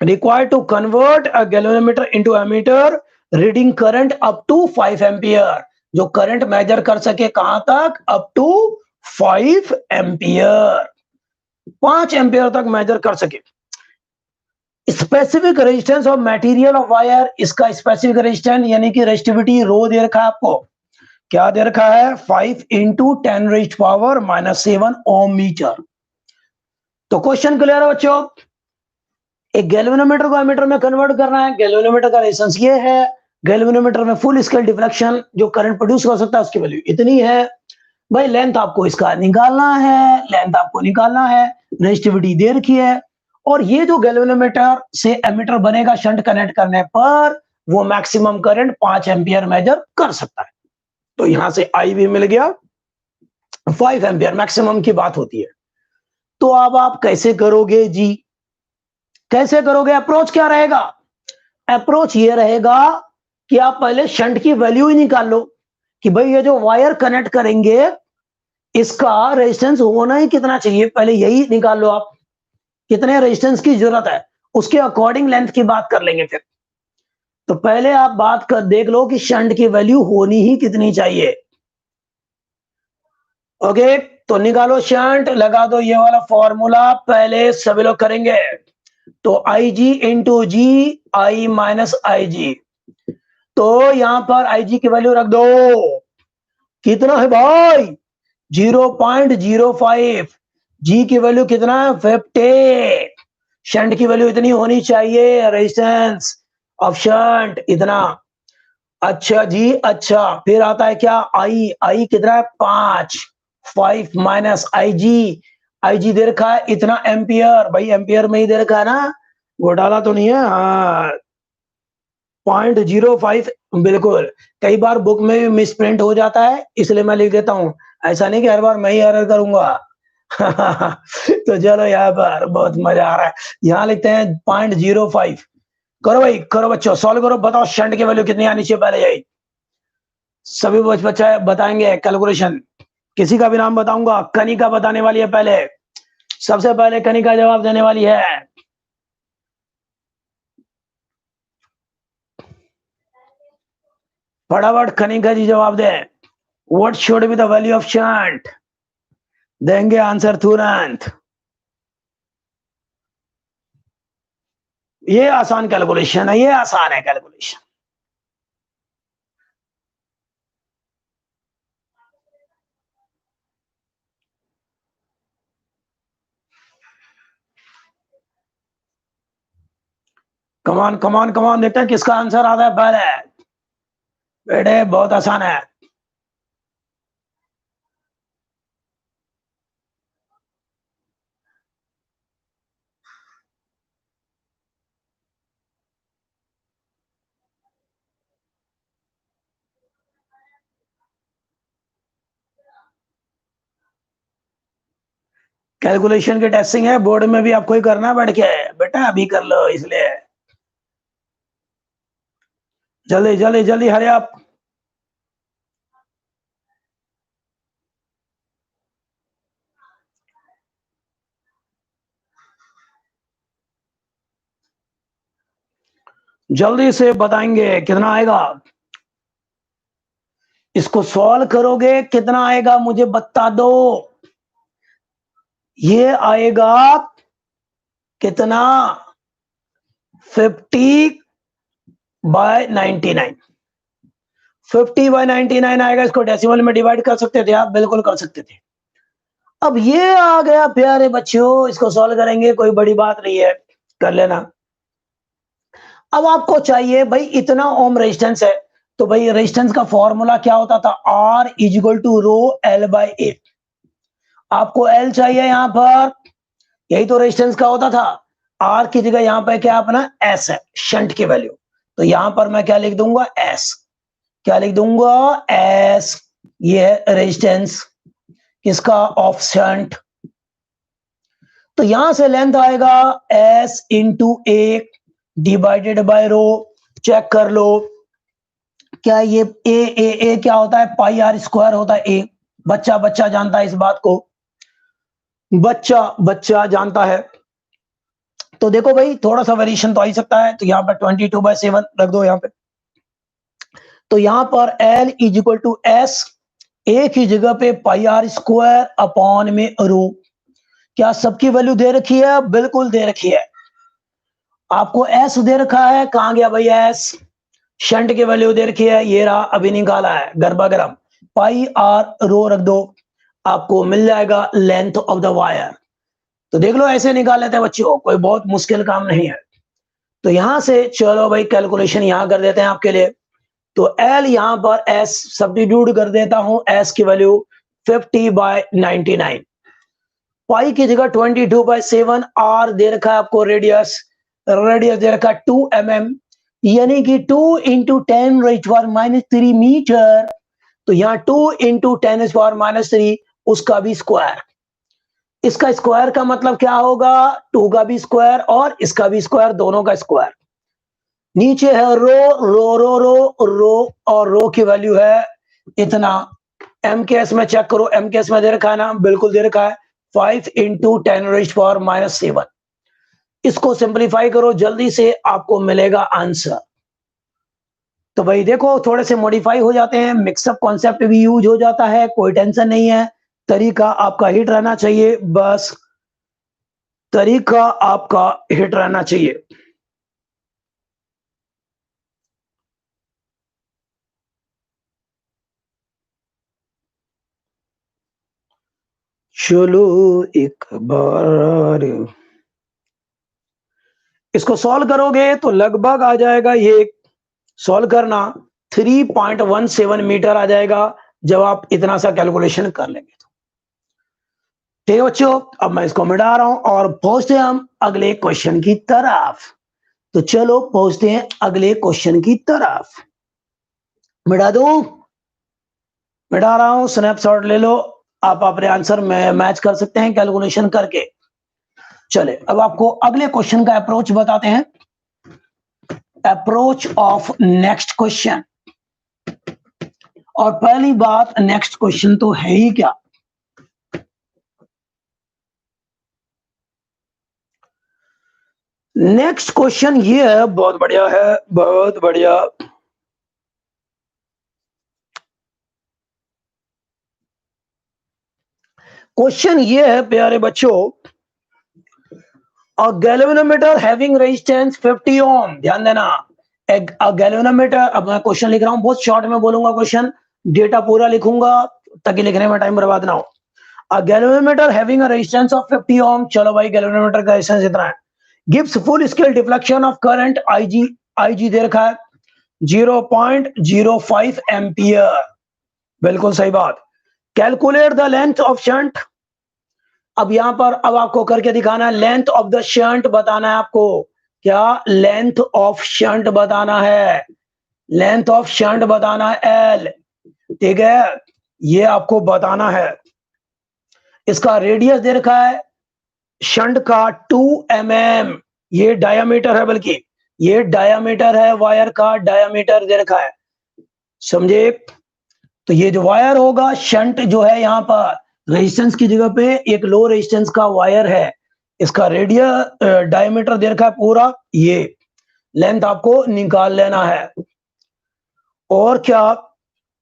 required to convert a galvanometer into ammeter reading current up to 5 ampere, जो करंट मेजर कर सके कहां तक, अप टू 5 एम्पियर, 5 एम्पियर तक मेजर कर सके। Specific resistance of material of wire, इसका स्पेसिफिक रेजिस्टेंस यानी कि रेजिस्टिविटी रो दे रखा है आपको, क्या दे रखा है, 5 इंटू 10⁻⁻7 ओम मीटर। तो क्वेश्चन क्लियर है बच्चों, एक गैल्वेनोमीटर को एमीटर में कन्वर्ट करना है, गैल्वेनोमीटर का रेजिस्टेंस ये है, गैल्वेनोमीटर में फुल स्केल डिफ्लेक्शन जो करंट प्रोड्यूस कर सकता है उसकी वैल्यू इतनी है, भाई लेंथ आपको इसका निकालना है, लेंथ आपको निकालना है, रेजिस्टिविटी दे रखी है, और ये जो गैल्वेनोमीटर से एमीटर बनेगा शंट कनेक्ट करने पर वो मैक्सिमम करंट 5 एम्पियर मेजर कर सकता है। तो यहां से आई भी मिल गया, 5 एम्पियर मैक्सिमम की बात होती है। तो अब आप कैसे करोगे जी, कैसे करोगे, अप्रोच क्या रहेगा, अप्रोच ये रहेगा कि आप पहले शंट की वैल्यू ही निकाल लो कि भाई ये जो वायर कनेक्ट करेंगे इसका रेजिस्टेंस होना ही कितना चाहिए, पहले यही निकाल लो आप, कितने रेजिस्टेंस की जरूरत है, उसके अकॉर्डिंग लेंथ की बात कर लेंगे फिर। तो पहले आप बात कर देख लो कि शंट की वैल्यू होनी ही कितनी चाहिए। ओके, तो निकालो शंट, लगा दो ये वाला फॉर्मूला, पहले सभी लोग करेंगे, तो I G into ji, I minus I जी, तो यहां पर आई जी की वैल्यू रख दो, कितना है भाई, 0.05, जी की वैल्यू कितना है 50, शंट की वैल्यू इतनी होनी चाहिए, रेजिस्टेंस ऑफ शंट इतना, अच्छा जी, अच्छा, फिर आता है क्या आई, आई कितना है 5, 5 माइनस आई जी दे रखा है इतना एम्पियर, भाई एम्पियर में ही दे रखा है ना, घोटाला तो नहीं है। हाँ 0.05, बिल्कुल। कई बार बुक में भी मिसप्रिंट हो जाता है, इसलिए मैं लिख देता हूँ, ऐसा नहीं कि हर बार मैं ही एरर करूंगा। तो चलो यहाँ पर बहुत मजा आ रहा है, यहाँ लिखते हैं 0.05। करो भाई, करो बच्चों, सॉल्व करो, बताओ शंट की वैल्यू कितनी आनी चाहिए पहले यही। सभी बच्चा बताएंगे कैलकुलेशन, किसी का भी नाम बताऊंगा, कनिका बताने वाली है पहले, सबसे पहले कनिका जवाब देने वाली है। फटाफट कनिका जी जवाब दे। What should be the value of shunt, देंगे आंसर तुरंत। ये आसान कैलकुलेशन है, ये आसान है कैलकुलेशन। कमान कमान कमान, देखते हैं किसका आंसर आता है पहले। बेटे बहुत आसान है। कैलकुलेशन की टेस्टिंग है, बोर्ड में भी आपको ही करना है बैठ के, बेटा अभी कर लो, इसलिए जल्दी जल्दी जल्दी हरे आप। जल्दी से बताएंगे कितना आएगा, इसको सॉल्व करोगे कितना आएगा मुझे बता दो। ये आएगा कितना, 50/99। 50/99 आएगा, इसको डेसिमल में डिवाइड कर सकते थे आप, बिल्कुल कर सकते थे। अब ये आ गया प्यारे बच्चों, इसको सॉल्व करेंगे, कोई बड़ी बात नहीं है, कर लेना। अब आपको चाहिए भाई इतना ओम रेजिस्टेंस है, तो भाई रेजिस्टेंस का फॉर्मूला क्या होता था, R is equal to row L/A। आपको L चाहिए यहां पर, यही तो रेजिस्टेंस का होता था। R की जगह यहां पर क्या अपना S है, शंट की वैल्यू, तो यहां पर मैं क्या लिख दूंगा S, क्या लिख दूंगा S। ये है रेजिस्टेंस किसका, ऑफ शंट। तो यहां से लेंथ आएगा S into A divided by rho. Check कर लो, क्या ये ए क्या होता है, पाई आर स्क्वायर होता है ए, बच्चा बच्चा जानता है इस बात को, बच्चा बच्चा जानता है। तो देखो भाई थोड़ा सा वेरिएशन तो आ ही सकता है, तो यहाँ पर 22/7 रख दो यहाँ पे। तो यहाँ पर L is equal to S, A की जगह पे पाई आर स्क्वायर अपॉन में रो। क्या सबकी वैल्यू दे रखी है, बिल्कुल दे रखी है। आपको S दे रखा है, कहां गया भाई S, शंट की वैल्यू दे रखी है, ये रहा, अभी निकाला है गरबा गरम, पाई आर रो रख दो, आपको मिल जाएगा लेंथ ऑफ द वायर। तो देख लो ऐसे निकाल लेते हैं बच्चों, कोई बहुत मुश्किल काम नहीं है। तो यहां से चलो भाई कैलकुलेशन यहां कर देते हैं आपके लिए। तो L यहां पर S सब्स्टिट्यूट कर देता हूं, S की वैल्यू 50/99, पाई की जगह 22/7, R दे रखा है आपको रेडियस, रेडियस दे रखा 2 mm, यानी कि 2 इंटू 10⁻³ मीटर। तो यहाँ 2 इंटू 10⁻³ उसका भी स्क्वायर, इसका स्क्वायर का मतलब क्या होगा, 2 का भी स्क्वायर और इसका भी स्क्वायर, दोनों का स्क्वायर। नीचे है रो रो रो रो रो, और रो की वैल्यू है इतना। एम के एस में चेक करो, एम के एस में दे रखा है ना, बिल्कुल दे रखा है 5 इंटू 10⁻⁻7। इसको सिंप्लीफाई करो जल्दी से, आपको मिलेगा आंसर। तो भाई देखो थोड़े से मॉडिफाई हो जाते हैं, मिक्सअप कॉन्सेप्ट भी यूज हो जाता है, कोई टेंशन नहीं है, तरीका आपका हिट रहना चाहिए, बस तरीका आपका हिट रहना चाहिए। चलो एक बार इसको सॉल्व करोगे तो लगभग आ जाएगा, ये सॉल्व करना 3.17 मीटर आ जाएगा जब आप इतना सा कैलकुलेशन कर लेंगे तो। ठीक है बच्चों, अब मैं इसको मिटा रहा हूं और पहुंचते हैं हम अगले क्वेश्चन की तरफ। तो चलो पहुंचते हैं अगले क्वेश्चन की तरफ। मिटा दूं? मिटा रहा हूं, स्नैपशॉट ले लो, आप अपने आंसर में मैच कर सकते हैं कैलकुलेशन करके। चले अब आपको अगले क्वेश्चन का अप्रोच बताते हैं। Approach of next question. और पहली बात, नेक्स्ट क्वेश्चन तो है ही क्या, नेक्स्ट क्वेश्चन ये है, बहुत बढ़िया है, बहुत बढ़िया। क्वेश्चन ये है प्यारे बच्चों, अ गैल्वेनोमीटर हैविंग रेजिस्टेंस 50 ओम, ध्यान देना, अ गैल्वेनोमीटर, अब मैं क्वेश्चन लिख रहा हूं, बहुत शॉर्ट में बोलूंगा क्वेश्चन, डेटा पूरा लिखूंगा ताकि लिखने में टाइम बर्बाद ना हो। A galvanometer having a resistance of 50 ohm, चलो भाई गैल्वेनोमीटर का रेजिस्टेंस इतना है, gives full scale deflection of current IG दे रखा है 0.05 एम्पियर, बिल्कुल सही बात। Calculate the length of shunt, अब यहां पर अब आपको करके दिखाना है, लेंथ ऑफ द शंट बताना है आपको, क्या लेंथ ऑफ शंट बताना है, लेंथ ऑफ शंट बताना है एल, ठीक है, ये आपको बताना है। इसका रेडियस दे रखा है शंट का 2 mm, ये डायामीटर है, बल्कि ये डायामीटर है, वायर का डायामीटर दे रखा है, समझे। तो ये जो वायर होगा, शंट जो है यहां पर रेजिस्टेंस की जगह पे एक लो रेजिस्टेंस का वायर है, इसका रेडियस डायमीटर दे रखा है पूरा, ये लेंथ आपको निकाल लेना है। और क्या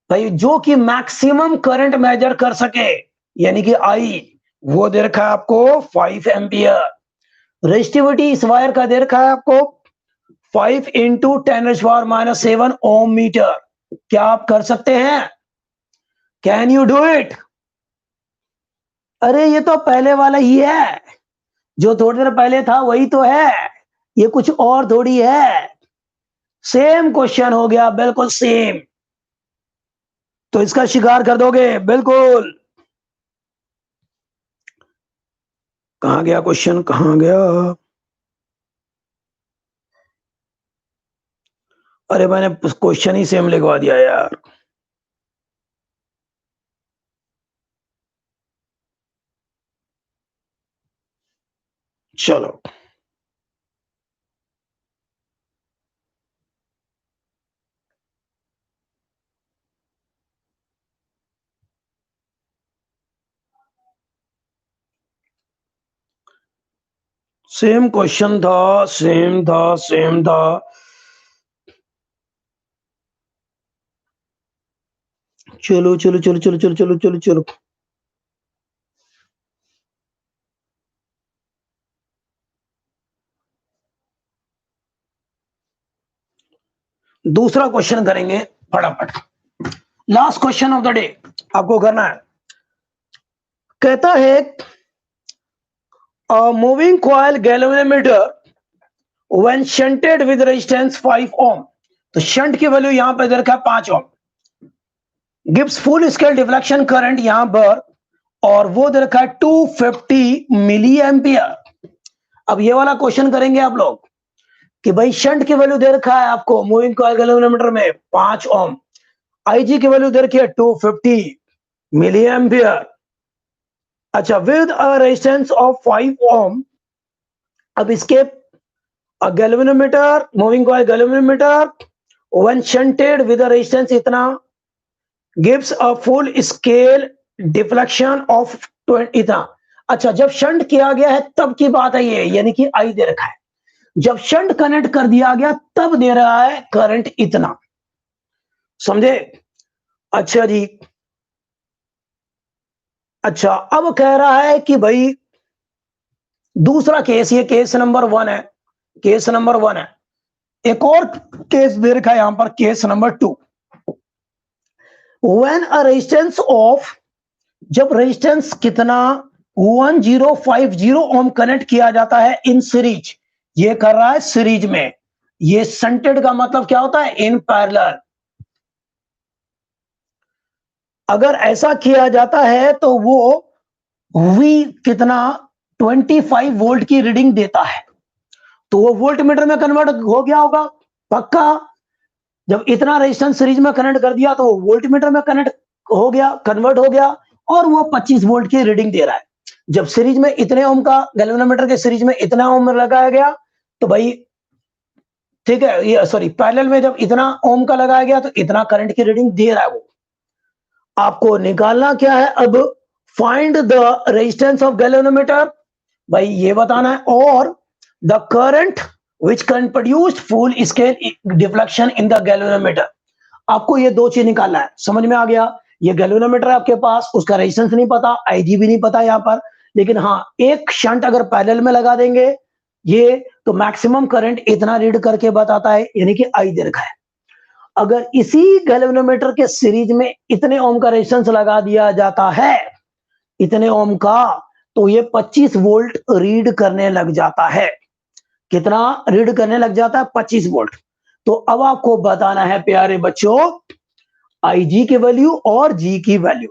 भाई, जो कि मैक्सिमम करंट मेजर कर सके, यानी कि आई, वो दे रखा है आपको 5 एम्पियर। रेजिस्टिविटी इस वायर का दे रखा है आपको 5 इंटू 10⁻⁻7 ओम मीटर। क्या आप कर सकते हैं? Can you do it? अरे ये तो पहले वाला ही है, जो थोड़ी देर पहले था वही तो है, ये कुछ और थोड़ी है, सेम क्वेश्चन हो गया, बिल्कुल सेम। तो इसका शिकार कर दोगे बिल्कुल। कहां गया क्वेश्चन, कहां गया? अरे मैंने क्वेश्चन ही सेम लिखवा दिया यार। चलो सेम क्वेश्चन था, सेम था, सेम था। चलो चलो चलो चलो चलो चलो चलो चलो, दूसरा क्वेश्चन करेंगे फटाफट, last question of the day आपको करना है। कहता है moving coil galvanometer when shunted with resistance 5 ओम, तो शंट की वैल्यू यहां पर दे रखा है 5 ohm, gives full scale deflection current यहां पर, और वो दे रखा है 250 मिली एम्पियर। अब ये वाला क्वेश्चन करेंगे आप लोग कि भाई शंट की वैल्यू दे रखा है आपको मूविंग कॉइल गैल्वेनोमीटर में 5 ओम, आईजी की वैल्यू दे रखी है 250 मिली एम्पियर, अच्छा, with a resistance of 5 ohm. अब इसके galvanometer, moving coil galvanometer when shunted with a resistance इतना, gives a full scale deflection of 20 इतना। अच्छा, जब शंट किया गया है तब की बात है ये, यानी कि आई दे रखा है, जब शंट कनेक्ट कर दिया गया तब दे रहा है करंट इतना, समझे। अच्छा जी, अच्छा अब कह रहा है कि भाई दूसरा केस, ये केस नंबर 1 है, केस नंबर 1 है, एक और केस दे रखा है यहां पर, case number 2। When a resistance of, जब रेजिस्टेंस कितना 1050 ओम कनेक्ट किया जाता है इन सीरीज, ये कर रहा है सीरीज में, ये शंटेड का मतलब क्या होता है, इन पैरेलल, अगर ऐसा किया जाता है तो वो वी कितना 25 वोल्ट की रीडिंग देता है, तो वो वोल्ट मीटर में कन्वर्ट हो गया होगा पक्का। जब इतना रेजिस्टेंस सीरीज में कनेक्ट कर दिया तो वो वोल्ट मीटर में कनेक्ट हो गया, कन्वर्ट हो गया, और वो 25 वोल्ट की रीडिंग दे रहा है। जब सीरीज में इतने ओम का गैल्वेनोमीटर के सीरीज में इतना ओम लगाया गया तो भाई ठीक है, ये सॉरी पैरेलल में जब इतना ओम का लगाया गया तो इतना करंट की रीडिंग दे रहा है वो। आपको निकालना क्या है अब, find the resistance of galvanometer, भाई ये बताना है, और the current which can produce full scale deflection in the galvanometer। आपको ये दो चीज निकालना है, समझ में आ गया। ये गैल्वेनोमीटर है आपके पास, उसका रेजिस्टेंस नहीं पता, आईजी भी नहीं पता यहाँ पर, लेकिन हाँ एक शंट अगर पैरेलल में लगा देंगे ये तो मैक्सिमम करंट इतना रीड करके बताता है, यानी कि आई दे रखा है। अगर इसी गैल्वेनोमीटर के सीरीज में इतने ओम का रेजिस्टेंस लगा दिया जाता है, इतने ओम का, तो ये 25 वोल्ट रीड करने लग जाता है। कितना रीड करने लग जाता है? 25 वोल्ट। तो अब आपको बताना है प्यारे बच्चों आई जी की वैल्यू और जी की वैल्यू,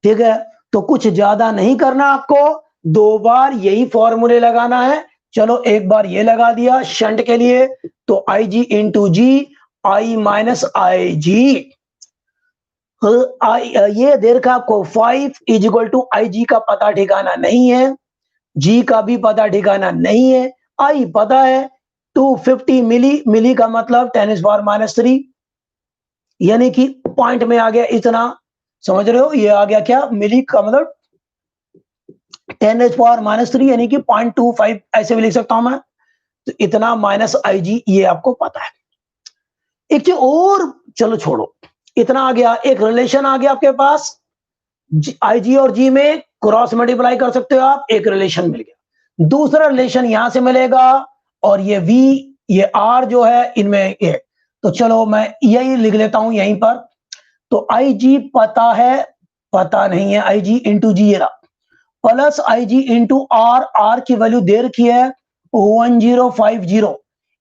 ठीक है। तो कुछ ज्यादा नहीं करना आपको, दो बार यही फॉर्मूले लगाना है। चलो एक बार ये लगा दिया शंट के लिए, तो I G into ji, I minus I जी, ये दे रखा आपको 5 इज इक्वल टू आई जी का पता ठिकाना नहीं है, जी का भी पता ठिकाना नहीं है, आई पता है 250 मिली, मिली का मतलब 10⁻⁻3, यानी कि पॉइंट में आ गया इतना, समझ रहे हो, ये आ गया क्या, मिली का मतलब 10⁻⁻3 यानी कि 0.25 ऐसे भी लिख सकता हूं मैं। तो इतना माइनस आई जी ये आपको पता है। एक चीज और, चलो छोड़ो, इतना आ गया, एक रिलेशन आ गया आपके पास, आई जी और जी में क्रॉस मल्टीप्लाई कर सकते हो आप, एक रिलेशन मिल गया। दूसरा रिलेशन यहां से मिलेगा, और ये वी ये आर जो है इनमें ये, तो चलो मैं यही लिख लेता हूं यहीं पर। तो आई जी पता है, पता नहीं है आई जी इंटू जी ये रहा, plus I G into R, R की वैल्यू दे रखी है 1050,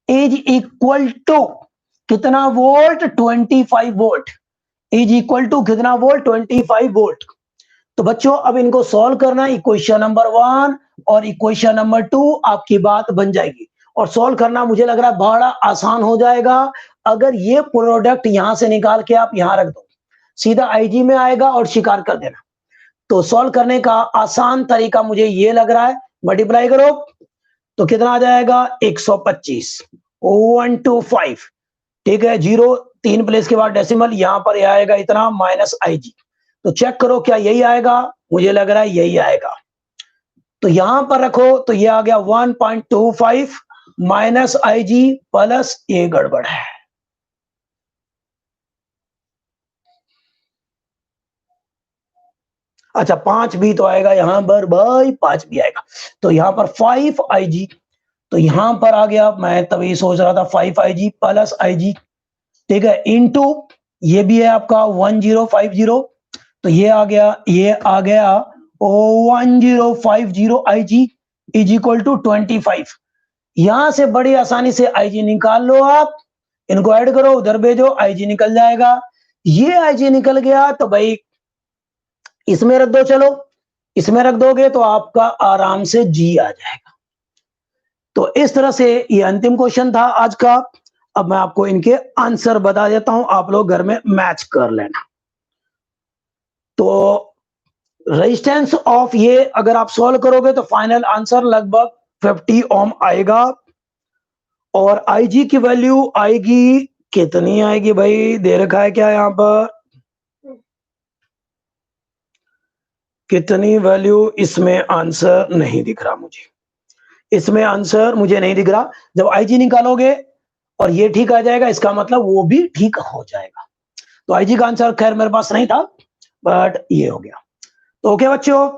इज इक्वल टू कितना volt, 25 volt, is equal to कितना वोल्ट, 25 वोल्ट। तो बच्चों अब इनको सॉल्व करना है, इक्वेशन नंबर 1 और इक्वेशन नंबर 2 आपकी बात बन जाएगी। और सॉल्व करना मुझे लग रहा है बड़ा आसान हो जाएगा, अगर ये प्रोडक्ट यहां से निकाल के आप यहां रख दो, सीधा आईजी में आएगा और शिकार कर देना। तो सॉल्व करने का आसान तरीका मुझे ये लग रहा है, मल्टीप्लाई करो तो कितना आ जाएगा 125, 125, ठीक है, 0 3 प्लेस के बाद डेसिमल, यहां पर आएगा इतना माइनस आई जी। तो चेक करो क्या यही आएगा, मुझे लग रहा है यही आएगा। तो यहां पर रखो तो ये आ गया 1.25 माइनस आई जी प्लस, ये गड़बड़ है, अच्छा 5 भी तो आएगा यहां पर भाई, 5 भी आएगा। तो यहां पर 5 आई जी, तो यहां पर आ गया, मैं तभी सोच रहा था 5 आई जी प्लस आई जी, ठीक है, इनटू ये भी है आपका 1050, तो ये आ गया 1050 आई जी इज इक्वल टू 25। यहां से बड़ी आसानी से आई जी निकाल लो आप, इनको ऐड करो उधर भेजो, आई जी निकल जाएगा। ये आई जी निकल गया तो भाई इसमें रख दो, चलो इसमें रख दोगे तो आपका आराम से जी आ जाएगा। तो इस तरह से ये अंतिम क्वेश्चन था आज का। अब मैं आपको इनके आंसर बता देता हूं, आप लोग घर में मैच कर लेना। तो रेजिस्टेंस ऑफ ये अगर आप सॉल्व करोगे तो फाइनल आंसर लगभग 50 ओम आएगा, और आईजी की वैल्यू आएगी, कितनी आएगी भाई, दे रखा है क्या यहां पर, कितनी वैल्यू, इसमें आंसर नहीं दिख रहा मुझे, इसमें आंसर मुझे नहीं दिख रहा। जब आईजी निकालोगे और ये ठीक आ जाएगा, इसका मतलब वो भी ठीक हो जाएगा। तो आईजी का आंसर खैर मेरे पास नहीं था, बट ये हो गया। तो ओके बच्चों,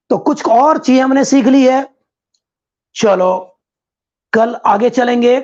तो कुछ और चीज हमने सीख ली है, चलो कल आगे चलेंगे।